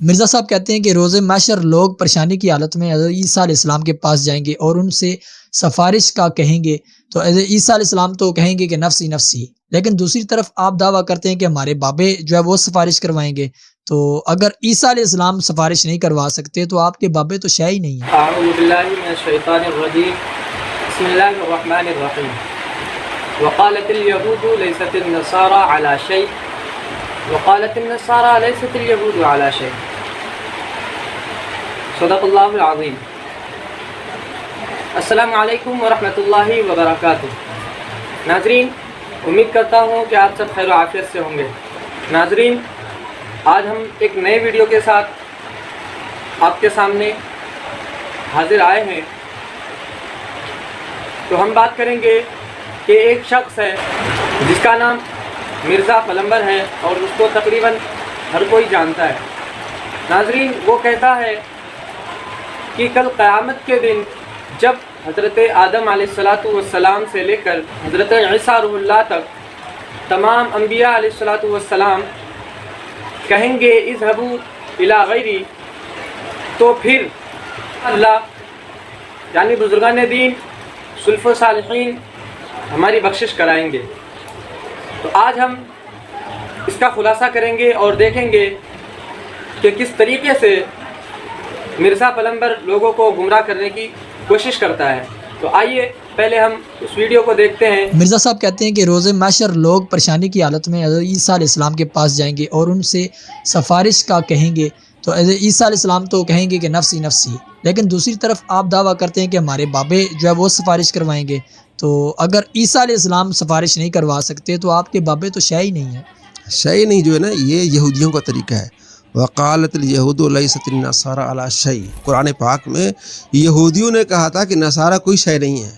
مرزا صاحب کہتے ہیں کہ روز محشر لوگ پریشانی کی حالت میں حضرت عیسیٰ علیہ السلام کے پاس جائیں گے اور ان سے سفارش کا کہیں گے، تو حضرت عیسیٰ علیہ السلام تو کہیں گے کہ نفسی نفسی، لیکن دوسری طرف آپ دعویٰ کرتے ہیں کہ ہمارے بابے جو ہے وہ سفارش کروائیں گے۔ تو اگر عیسیٰ علیہ السلام سفارش نہیں کروا سکتے تو آپ کے بابے تو شے ہی نہیں ہیں۔ اعوذ باللہ من الشیطان الرجیم، بسم اللہ الرحمن الرحیم۔ وقالت اليهود ليست النصارى على شيء وقالت النصارى ليست اليهود على شيء۔ صدق اللہ العظیم۔ السلام علیکم ورحمۃ اللہ وبرکاتہ۔ ناظرین، امید کرتا ہوں کہ آپ سب خیر و عافیت سے ہوں گے۔ ناظرین، آج ہم ایک نئے ویڈیو کے ساتھ آپ کے سامنے حاضر آئے ہیں۔ تو ہم بات کریں گے کہ ایک شخص ہے جس کا نام مرزا پلمبر ہے اور اس کو تقریباً ہر کوئی جانتا ہے۔ ناظرین، وہ کہتا ہے کہ کل قیامت کے دن جب حضرت آدم علیہ السلام سے لے کر حضرت عیسیٰ روح اللہ تک تمام انبیاء علیہ السلام کہیں گے اذهبوا الی غیری، تو پھر اللہ یعنی بزرگان دین سلف و صالحین ہماری بخشش کرائیں گے۔ تو آج ہم اس کا خلاصہ کریں گے اور دیکھیں گے کہ کس طریقے سے مرزا پلمبر لوگوں کو گمراہ کرنے کی کوشش کرتا ہے۔ تو آئیے پہلے ہم اس ویڈیو کو دیکھتے ہیں۔ مرزا صاحب کہتے ہیں کہ روز محشر لوگ پریشانی کی حالت میں حضرت عیسیٰ علیہ السلام کے پاس جائیں گے اور ان سے سفارش کا کہیں گے، تو حضرت عیسیٰ علیہ السلام تو کہیں گے کہ نفسی نفسی، لیکن دوسری طرف آپ دعویٰ کرتے ہیں کہ ہمارے بابے جو ہے وہ سفارش کروائیں گے۔ تو اگر عیسیٰ علیہ السلام سفارش نہیں کروا سکتے تو آپ کے بابے تو شے ہی نہیں ہیں۔ شے ہی نہیں جو ہے نا، یہ یہودیوں کا طریقہ ہے۔ وقالت الیہود لیست النصارى علی شیء، قرآن پاک میں یہودیوں نے کہا تھا کہ نصارہ کوئی شے نہیں ہے،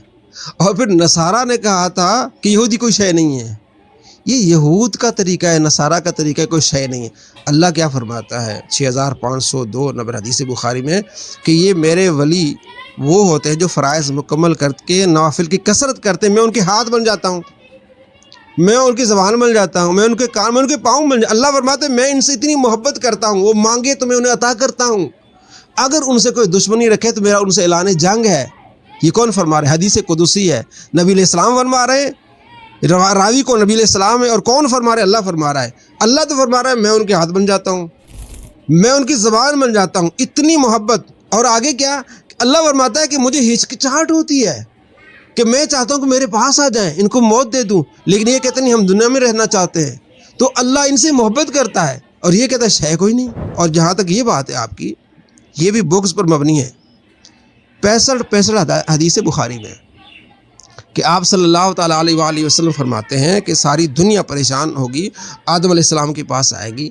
اور پھر نصارہ نے کہا تھا کہ یہودی کوئی شے نہیں ہے۔ یہ یہود کا طریقہ ہے، نصارہ کا طریقہ ہے، کوئی شے نہیں ہے۔ اللہ کیا فرماتا ہے 6502 نمبر حدیث بخاری میں کہ یہ میرے ولی وہ ہوتے ہیں جو فرائض مکمل کر کے نوافل کی کثرت کرتے ہیں، میں ان کے ہاتھ بن جاتا ہوں، میں ان کی زبان بن جاتا ہوں، میں ان کے کان، میں ان کے پاؤں بن جاتا ہوں۔ اللہ فرماتے ہیں میں ان سے اتنی محبت کرتا ہوں، وہ مانگے تو میں انہیں عطا کرتا ہوں۔ اگر ان سے کوئی دشمنی رکھے تو میرا ان سے اعلان جنگ ہے۔ یہ کون فرما رہے ہیں؟ حدیث قدسی ہے، نبی علیہ السلام فرما رہے ہیں، راوی کو نبی علیہ السلام ہے، اور کون فرما رہے ہیں؟ اللہ فرما رہا ہے۔ اللہ تو فرما رہا ہے میں ان کے ہاتھ بن جاتا ہوں، میں ان کی زبان بن جاتا ہوں، اتنی محبت۔ اور آگے کیا؟ اللہ فرماتا ہے کہ مجھے ہچکچاہٹ ہوتی ہے کہ میں چاہتا ہوں کہ میرے پاس آ جائیں، ان کو موت دے دوں، لیکن یہ کہتے نہیں ہم دنیا میں رہنا چاہتے ہیں۔ تو اللہ ان سے محبت کرتا ہے اور یہ کہتا ہے شے کوئی نہیں۔ اور جہاں تک یہ بات ہے آپ کی، یہ بھی بغض پر مبنی ہے۔ 65 حدیث بخاری میں کہ آپ صلی اللہ تعالیٰ علیہ وآلہ وسلم فرماتے ہیں کہ ساری دنیا پریشان ہوگی، آدم علیہ السلام کے پاس آئے گی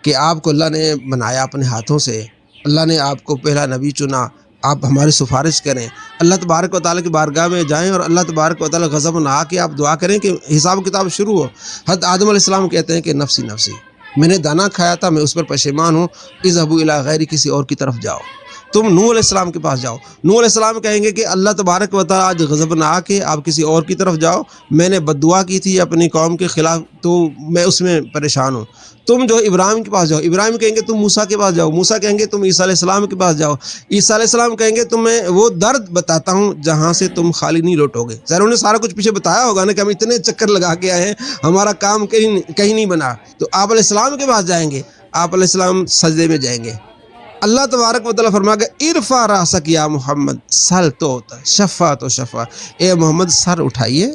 کہ آپ کو اللہ نے بنایا اپنے ہاتھوں سے، اللہ نے آپ کو پہلا نبی چنا، آپ ہماری سفارش کریں۔ اللہ تبارک و تعالیٰ کی بارگاہ میں جائیں اور اللہ تبارک و تعالیٰ غضب نہ آ کے آپ دعا کریں کہ حساب کتاب شروع ہو۔ حضرت آدم علیہ السلام کہتے ہیں کہ نفسی نفسی، میں نے دانا کھایا تھا، میں اس پر پشیمان ہوں، اذهبوا الی غیری، کسی اور کی طرف جاؤ، تم نوح علیہ السلام کے پاس جاؤ۔ نوح علیہ السلام کہیں گے کہ اللہ تبارک و تعالیٰ آج غضب نہ آ کے آپ کسی اور کی طرف جاؤ، میں نے بد دعا کی تھی اپنی قوم کے خلاف، تو میں اس میں پریشان ہوں۔ تم جو ابراہیم کے پاس جاؤ، ابراہیم کہیں گے تم موسیٰ کے پاس جاؤ، موسیٰ کہیں گے تم عیسیٰ علیہ السلام کے پاس جاؤ، عیسیٰ علیہ السلام کہیں گے تمہیں وہ درد بتاتا ہوں جہاں سے تم خالی نہیں لوٹو گے۔ ظاہر انہوں نے سارا کچھ پیچھے بتایا ہوگا نا کہ ہم اتنے چکر لگا کے آئے ہیں، ہمارا کام کہیں نہیں بنا۔ تو آپ علیہ السلام کے پاس جائیں گے، آپ علیہ السلام سجدے میں جائیں گے، اللہ تبارک و تعالیٰ فرمائے گا ارفع راسک یا محمد سل تو شفا تو شفا، اے محمد سر اٹھائیے،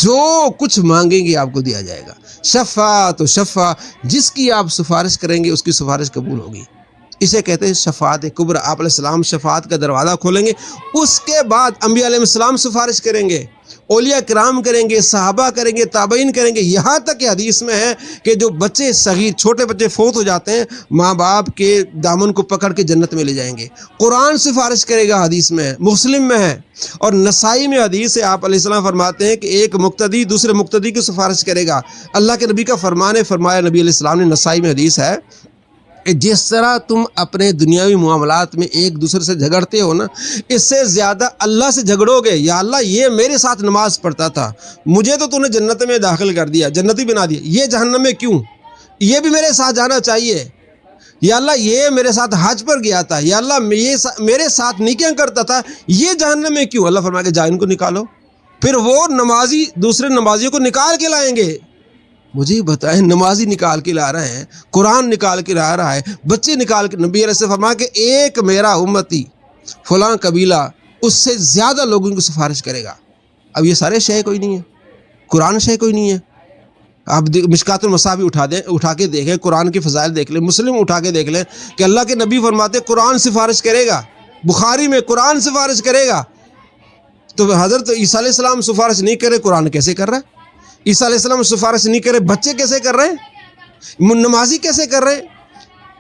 جو کچھ مانگیں گے آپ کو دیا جائے گا۔ شفا تو شفا، جس کی آپ سفارش کریں گے اس کی سفارش قبول ہوگی، اسے کہتے ہیں شفاعت کبریٰ۔ آپ علیہ السلام شفاعت کا دروازہ کھولیں گے، اس کے بعد انبیاء علیہ السلام سفارش کریں گے، اولیاء کرام کریں گے، صحابہ کریں گے، تابعین کریں گے، یہاں تک کہ حدیث میں ہے کہ جو بچے صغیر چھوٹے بچے فوت ہو جاتے ہیں، ماں باپ کے دامن کو پکڑ کے جنت میں لے جائیں گے۔ قرآن سفارش کرے گا، حدیث میں ہے، مسلم میں ہے، اور نسائی میں حدیث ہے۔ آپ علیہ السلام فرماتے ہیں کہ ایک مقتدی دوسرے مقتدی کی سفارش کرے گا۔ اللہ کے نبی کا فرمان ہے، فرمایا نبی علیہ السلام نے، نسائی میں حدیث ہے کہ جس طرح تم اپنے دنیاوی معاملات میں ایک دوسرے سے جھگڑتے ہو نا، اس سے زیادہ اللہ سے جھگڑو گے۔ یا اللہ یہ میرے ساتھ نماز پڑھتا تھا، مجھے تو نے جنت میں داخل کر دیا، جنتی بنا دیا، یہ جہنم میں کیوں؟ یہ بھی میرے ساتھ جانا چاہیے۔ یا اللہ یہ میرے ساتھ حج پر گیا تھا، یا اللہ یہ میرے ساتھ نیکیاں کرتا تھا، یہ جہنم میں کیوں؟ اللہ فرمایا کہ جا ان کو نکالو۔ پھر وہ نمازی دوسرے نمازیوں کو نکال کے لائیں گے۔ مجھے بتائیں، نمازی نکال کے لا رہے ہیں، قرآن نکال کے لا رہا ہے، بچے نکال کے، نبی علیہ السلام فرمایا کہ ایک میرا امتی فلاں قبیلہ اس سے زیادہ لوگوں کو سفارش کرے گا۔ اب یہ سارے شے کوئی نہیں ہے، قرآن شے کوئی نہیں ہے۔ آپ مشکات المصابیح اٹھا کے دیکھیں، قرآن کی فضائل دیکھ لیں، مسلم اٹھا کے دیکھ لیں کہ اللہ کے نبی فرماتے قرآن سفارش کرے گا، بخاری میں قرآن سفارش کرے گا۔ تو حضرت عیسیٰ علیہ السلام سفارش نہیں کرے، قرآن کیسے کر رہا ہے؟ عیسیٰ علیہ السلام سفارش نہیں کرے، بچے کیسے کر رہے ہیں؟ نمازی کیسے کر رہے ہیں؟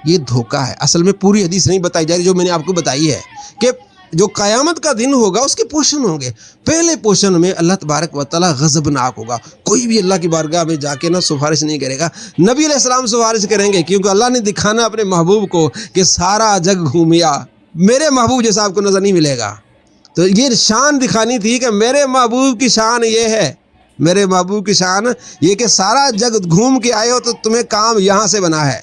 یہ دھوکہ ہے۔ اصل میں پوری حدیث نہیں بتائی جا رہی جو میں نے آپ کو بتائی ہے کہ جو قیامت کا دن ہوگا اس کے پوشن ہوں گے۔ پہلے پوشن میں اللہ تبارک و تعالیٰ غضبناک ہوگا، کوئی بھی اللہ کی بارگاہ میں جا کے سفارش نہیں کرے گا۔ نبی علیہ السلام سفارش کریں گے، کیونکہ اللہ نے دکھانا اپنے محبوب کو کہ سارا جگ گھومیا، میرے محبوب جیسا آپ کو نظر نہیں ملے گا۔ تو یہ شان دکھانی تھی کہ میرے محبوب کی شان یہ ہے، میرے محبوب کی شان یہ کہ سارا جگ گھوم کے آئے ہو تو تمہیں کام یہاں سے بنا ہے۔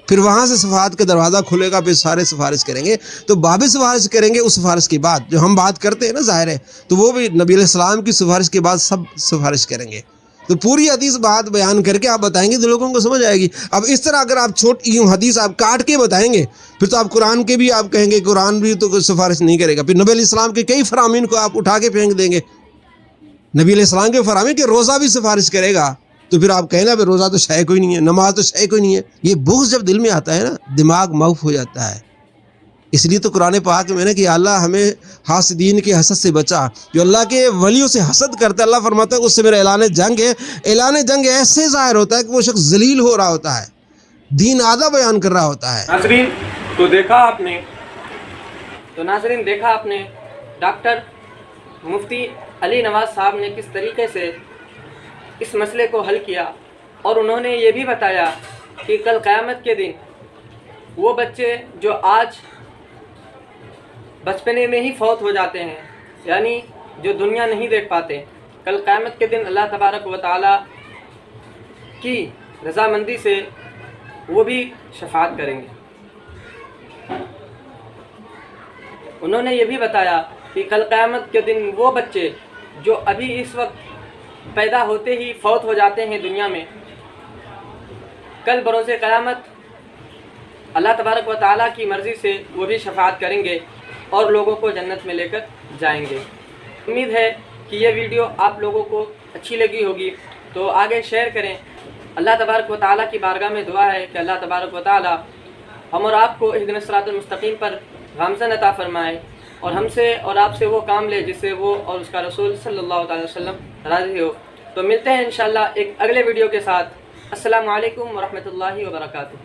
پھر وہاں سے شفاعت کا دروازہ کھلے گا، پھر سارے سفارش کریں گے۔ تو باب سفارش کریں گے، اس سفارش کے بعد جو ہم بات کرتے ہیں نا ظاہر ہے، تو وہ بھی نبی علیہ السلام کی سفارش کے بعد سب سفارش کریں گے۔ تو پوری حدیث بات بیان کر کے آپ بتائیں گے تو لوگوں کو سمجھ آئے گی۔ اب اس طرح اگر آپ یوں حدیث آپ کاٹ کے بتائیں گے، پھر تو آپ قرآن کے بھی آپ کہیں گے قرآن بھی تو سفارش نہیں کرے گا۔ پھر نبی علیہ السلام کے کئی فرامین کو آپ اٹھا کے پھینک دیں گے، نبی علیہ السلام کے فرامین کہ روزہ بھی سفارش کرے گا، تو پھر آپ کہیں نا روزہ تو شے کوئی نہیں ہے، نماز تو شے کوئی نہیں ہے۔ یہ بغض جب دل میں آتا ہے نا، دماغ موف ہو جاتا ہے۔ اس لیے تو قرآن پاک میں نے کہ اللہ ہمیں حاسدین کے حسد سے بچا، جو اللہ کے ولیوں سے حسد کرتا ہے اللہ فرماتا ہے اس سے میرا اعلان جنگ ہے۔ اعلان جنگ ایسے ظاہر ہوتا ہے کہ وہ شخص ذلیل ہو رہا ہوتا ہے، دین آدھا بیان کر رہا ہوتا ہے۔ ناظرین تو ناظرین دیکھا آپ نے ڈاکٹر مفتی علی نواز صاحب نے کس طریقے سے اس مسئلے کو حل کیا، اور انہوں نے یہ بھی بتایا کہ کل قیامت کے دن وہ بچے جو آج بچپنے میں ہی فوت ہو جاتے ہیں، یعنی جو دنیا نہیں دیکھ پاتے، کل قیامت کے دن اللہ تبارک و تعالیٰ کی رضامندی سے وہ بھی شفاعت کریں گے۔ انہوں نے یہ بھی بتایا کہ کل قیامت کے دن وہ بچے جو ابھی اس وقت پیدا ہوتے ہی فوت ہو جاتے ہیں دنیا میں، کل بروز قیامت اللہ تبارک و تعالیٰ کی مرضی سے وہ بھی شفاعت کریں گے اور لوگوں کو جنت میں لے کر جائیں گے۔ امید ہے کہ یہ ویڈیو آپ لوگوں کو اچھی لگی ہوگی، تو آگے شیئر کریں۔ اللہ تبارک و تعالیٰ کی بارگاہ میں دعا ہے کہ اللہ تبارک و تعالیٰ ہم اور آپ کو اہدنا الصراط المستقیم پر گامزن عطا فرمائے، اور ہم سے اور آپ سے وہ کام لے جس سے وہ اور اس کا رسول صلی اللہ تعالی وسلم راضی ہو۔ تو ملتے ہیں انشاءاللہ ایک اگلے ویڈیو کے ساتھ۔ السلام علیکم ورحمۃ اللہ وبرکاتہ۔